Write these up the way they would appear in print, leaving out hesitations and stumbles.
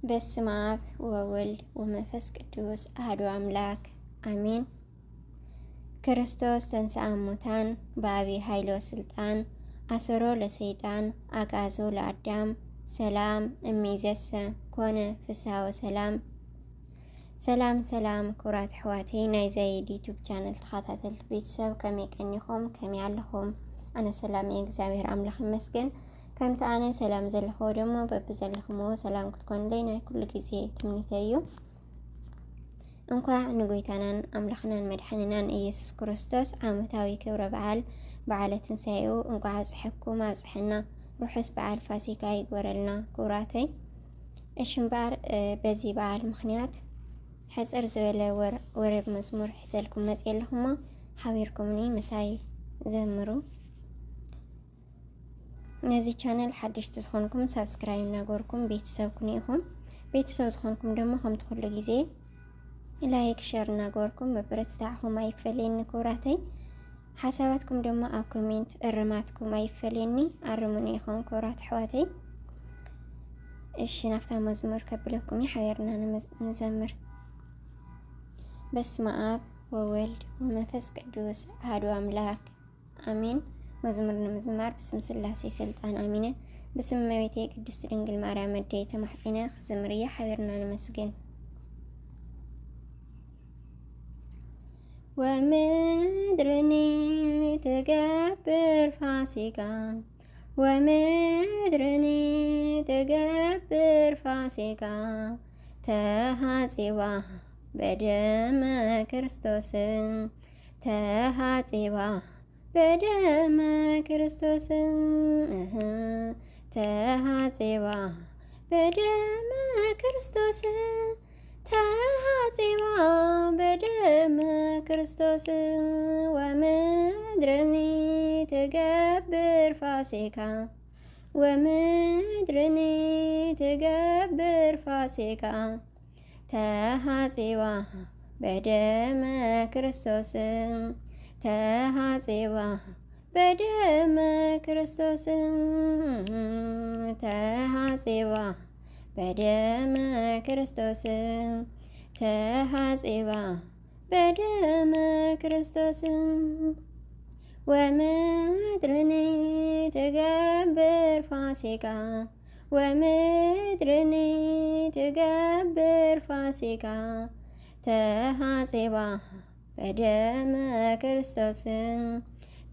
በስመ አብ ወወልድ ወመንፈስ ቅዱስ አሐዱ አምላክ አሜን። ክርስቶስ ተንሥአ እሙታን በአቢይ ኃይሎ ስልጣን አሰሮ ለሰይጣን አግዓዞ ለአዳም ሰላም እምይእዜሰ ኮነ ፍስሐ ወሰላም። ሰላም ኩራት ሕዋተይ ናይ ዘይድ ዩቲዩብ ቻናል ተኸታተልቲ ቤተሰብ ከመይ ቀኒኹም ከመይ ኣለኹም? ኣነ ሰላም እግዚአብሔር አምላክ ይመስገን። ከምቲ ኣነ ሰላም ዘለኹ ደሞ በብዘለኹምዎ ሰላም ክትኮኑለይ ናይ ኩሉ ግዜ ትምኒተይ እዩ። እንኳዕ ንጎይታናን ኣምላኽናን መድሓኒናን ኢየሱስ ክርስቶስ ዓመታዊ ክብረ በዓለ ትንሳኤኡ እንኳዕ ኣፅሐኩም ኣፅሐና። ርሑስ በዓል ፋሲካ ይግበረልና ክቡራተይ። እሺ እምበር በዚ በዓል ምክንያት ሕፅር ዝበለ ወረብ መዝሙር ሒዘልኩም መፅእ ኣለኹሞ ሓቢርኩምኒ ምሳይ ዘምሩ። ነዚ ቻናል ሓድሽቲ ዝኾንኩም ሰብስክራይብ እናገበርኩም ቤተሰብ ኩኑ ኢኹም። ቤተሰብ ዝኾንኩም ደሞ ከምቲ ኩሉ ግዜ ላይክ ሸር እናገበርኩም መበረታትዕኹም ኣይፈለየኒ ክቡራተይ። ሓሳባትኩም ደሞ ኣብ ኮሜንት እርማትኩም ኣይፈለየኒ ኣርሙኒ ኢኹም ክቡራት ኣሕዋተይ። እሺ ናፍታ መዝሙር ከብለኩም ሓቢርና ንዘምር። በስመ አብ ወወልድ ወመንፈስ ቅዱስ አሐዱ አምላክ አሜን። መዝሙር ንምዝማር ብስም ስላሴ ስልጣን አሚነ ብስም እመቤቴ ቅድስት ድንግል ማርያም መደይ ተማሕፂነ ክዝምርያ ሓቢርና ንመስግን። ወምድርኒ ትገብር ፋሲካ ወምድርኒ ትገብር ፋሲካ ተሃጺባ በደመ ክርስቶስ ተሃጺባ በደመ ክርስቶስ ተሃጺባ በደመ ክርስቶስ ተሃጺባ በደመ ክርስቶስ ወምድርኒ ትገብር ፋሲካ ወምድርኒ ትገብር ፋሲካ ተሃጺባ በደመ ክርስቶስ ተሃጺባ በደመ ክርስቶስ ተሃጺባ በደመ ክርስቶስ ተሃጺባ በደመ ክርስቶስ ወምድርኒ ትገብር ፋሲካ ወምድርኒ ትገብር ፋሲካ ተሃጺባ በደመ ክርስቶስ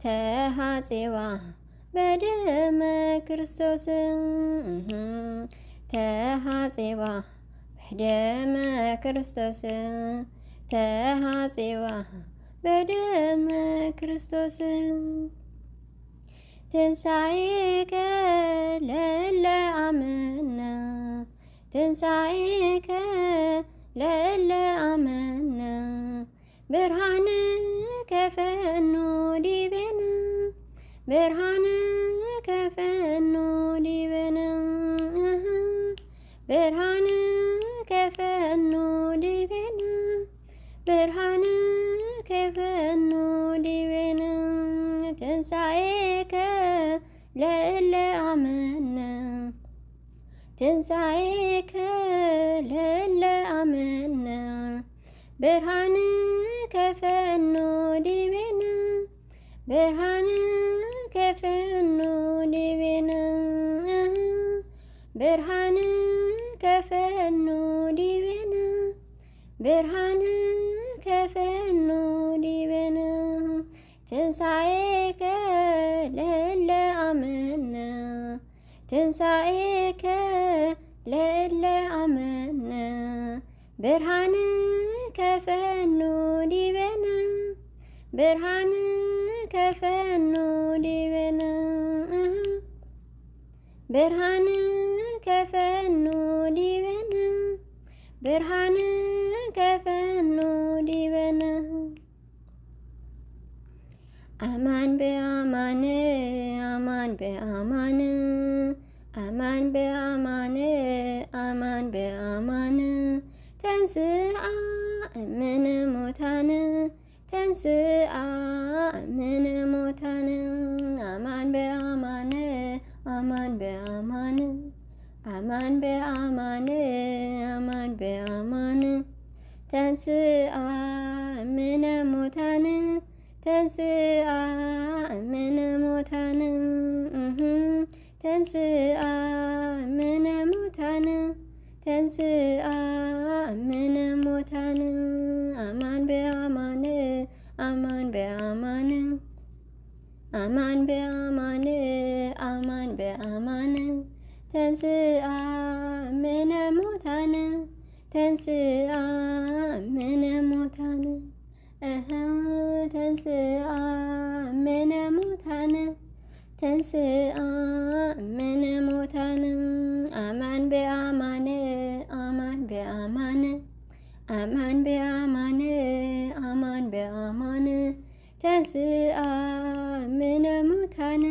ተሃጺባ በደመ ክርስቶስ ተሃጺባ በደመ ክርስቶስ ተሃጺባ በደመ ክርስቶስ ትንሣኤከ ለእለ አመነ ትንሣኤከ ለእለ አመነ ብርሃነ ከፈኑ ዲቤነ ብርሃነ ከፈኑ ዲቤነ ብርሃነ ከፈኑ ዲቤነ ብርሃነ ከፈኑ ዲቤነ ትንሣኤከ ለእለ አመነ ትንሣኤከ ለእለ አመነ ብርሃነ ከፈኑ ዲቤነ ብርሃነ ከፈኑ ዲቤነ ብርሃነ ከፈኑ ዲቤነ ብርሃነ ከፈኑ ዲቤነ ትንሣኤከ ለእለ አመነ ትንሣኤከ ለእለ አመነ ብርሃነ ከፈኑ ዲቤነ ብርሃነ ከፈኑ ዲቤነ ብርሃነ ከፈኑ ዲቤነ ብርሃነ ከፈኑ ዲቤነ አማን በአማን አማን በአማን አማን በአማን አማን በአማን ተንሥአ እምነ ሙታን ተንሥአ እምነ ሙታን አማን በአማን አማን በአማን አማን በአማን አማን በአማን ተንሥአ እምነ ሙታን ተንሥአ እምነ ሙታን ተንሥአ እምነ ሙታን ተንሥአ እምነ ሙታን አማን በአማን አማን በአማን አማን በአማን አማን በአማን ተንሥአ እምነ ሙታን ተንሥአ እምነ ሙታን ተንሥአ እምነ ሙታን ተንሥአ እምነ ሙታን አማን በአማን አማን በአማን አማን በአማን አማን በአማን ተንሥአ እምነ ሙታን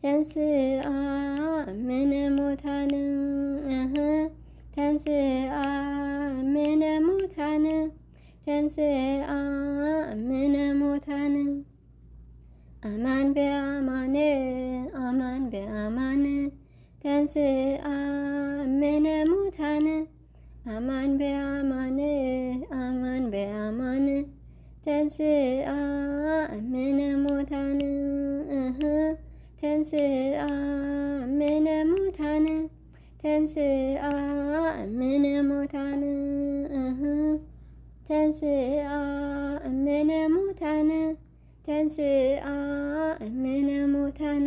ተንሥአ እምነ ሙታን ተንሥአ እምነ ሙታን ተንሥአ እምነ ሙታን አማን በአማን አማን በአማን ተንሥአ እምነ ሙታን አማን በአማን አማን በአማን ተንሥአ እምነ ሙታን ተንሥአ እምነ ሙታን ተንሥአ እምነ ሙታን ተንሥአ እምነ ሙታን ተንሥአ እምነ ሙታን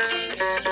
Thank you.